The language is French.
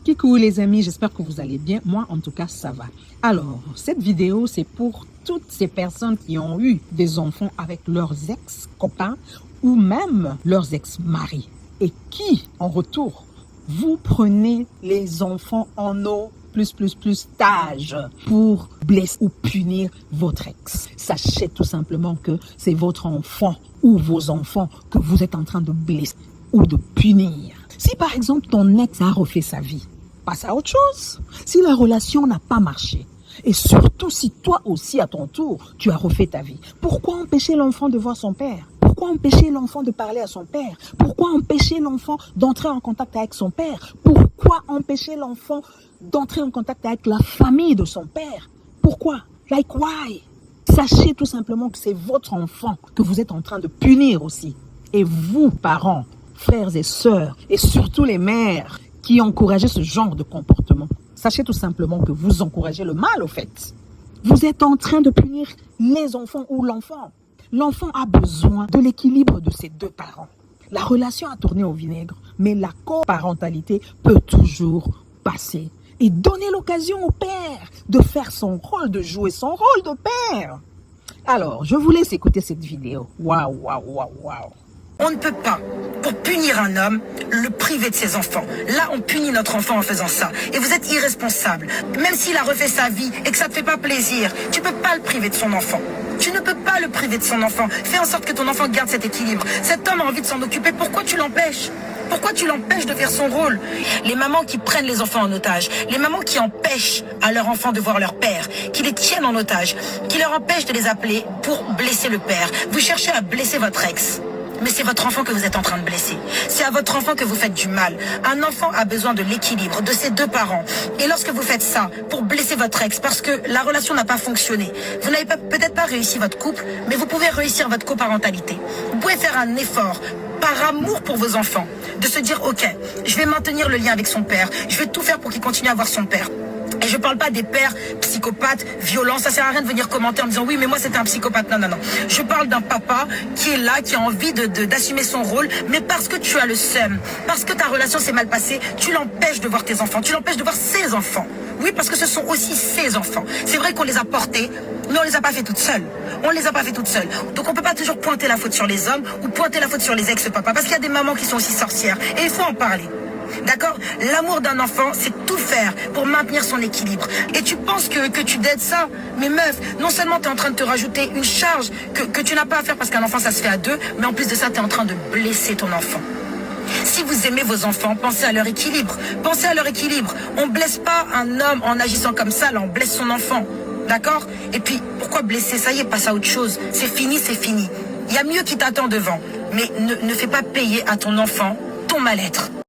Coucou les amis, j'espère que vous allez bien. Moi, en tout cas, ça va. Alors, cette vidéo, c'est pour toutes ces personnes qui ont eu des enfants avec leurs ex-copains ou même leurs ex-maris et qui, en retour, vous prenez les enfants en eau +++ pour blesser ou punir votre ex. Sachez tout simplement que c'est votre enfant ou vos enfants que vous êtes en train de blesser ou de punir. Si par exemple ton ex a refait sa vie, passe à autre chose. Si la relation n'a pas marché, et surtout si toi aussi à ton tour, tu as refait ta vie, pourquoi empêcher l'enfant de voir son père? Pourquoi empêcher l'enfant de parler à son père? Pourquoi empêcher l'enfant d'entrer en contact avec son père? Pourquoi empêcher l'enfant d'entrer en contact avec la famille de son père? Pourquoi? Like why? Sachez tout simplement que c'est votre enfant que vous êtes en train de punir aussi. Et vous, parents, frères et sœurs, et surtout les mères qui encouragent ce genre de comportement, sachez tout simplement que vous encouragez le mal au fait. Vous êtes en train de punir les enfants ou l'enfant. L'enfant a besoin de l'équilibre de ses deux parents. La relation a tourné au vinaigre, mais la coparentalité peut toujours passer. Et donner l'occasion au père de faire son rôle, de jouer son rôle de père. Alors, je vous laisse écouter cette vidéo. Waouh, waouh, waouh, waouh. On ne peut pas, pour punir un homme, le priver de ses enfants. Là, on punit notre enfant en faisant ça. Et vous êtes irresponsable. Même s'il a refait sa vie et que ça ne te fait pas plaisir, tu ne peux pas le priver de son enfant. Tu ne peux pas le priver de son enfant. Fais en sorte que ton enfant garde cet équilibre. Cet homme a envie de s'en occuper. Pourquoi tu l'empêches ? Pourquoi tu l'empêches de faire son rôle? Les mamans qui prennent les enfants en otage, les mamans qui empêchent à leurs enfants de voir leur père, qui les tiennent en otage, qui leur empêchent de les appeler pour blesser le père. Vous cherchez à blesser votre ex. Mais c'est votre enfant que vous êtes en train de blesser. C'est à votre enfant que vous faites du mal. Un enfant a besoin de l'équilibre de ses deux parents. Et lorsque vous faites ça pour blesser votre ex, parce que la relation n'a pas fonctionné, vous n'avez peut-être pas réussi votre couple, mais vous pouvez réussir votre coparentalité. Vous pouvez faire un effort par amour pour vos enfants, de se dire, ok, je vais maintenir le lien avec son père, je vais tout faire pour qu'il continue à voir son père. Et je parle pas des pères psychopathes, violents, ça sert à rien de venir commenter en disant oui mais moi c'était un psychopathe, non. Je parle d'un papa qui est là, qui a envie d'assumer son rôle, mais parce que tu as le seum, parce que ta relation s'est mal passée, tu l'empêches de voir tes enfants, tu l'empêches de voir ses enfants. Oui, parce que ce sont aussi ses enfants. C'est vrai qu'on les a portés, mais on les a pas fait toutes seules. On les a pas fait toutes seules. Donc on peut pas toujours pointer la faute sur les hommes ou pointer la faute sur les ex-papas, parce qu'il y a des mamans qui sont aussi sorcières, et il faut en parler. D'accord? L'amour d'un enfant, c'est tout faire pour maintenir son équilibre. Et tu penses que tu dettes ça? Mais meuf, non seulement tu es en train de te rajouter une charge que tu n'as pas à faire parce qu'un enfant, ça se fait à deux, mais en plus de ça, tu es en train de blesser ton enfant. Si vous aimez vos enfants, pensez à leur équilibre. Pensez à leur équilibre. On blesse pas un homme en agissant comme ça, là, on blesse son enfant. D'accord? Et puis, pourquoi blesser? Ça y est, passe à autre chose. C'est fini, c'est fini. Il y a mieux qui t'attend devant. Mais ne fais pas payer à ton enfant ton mal-être.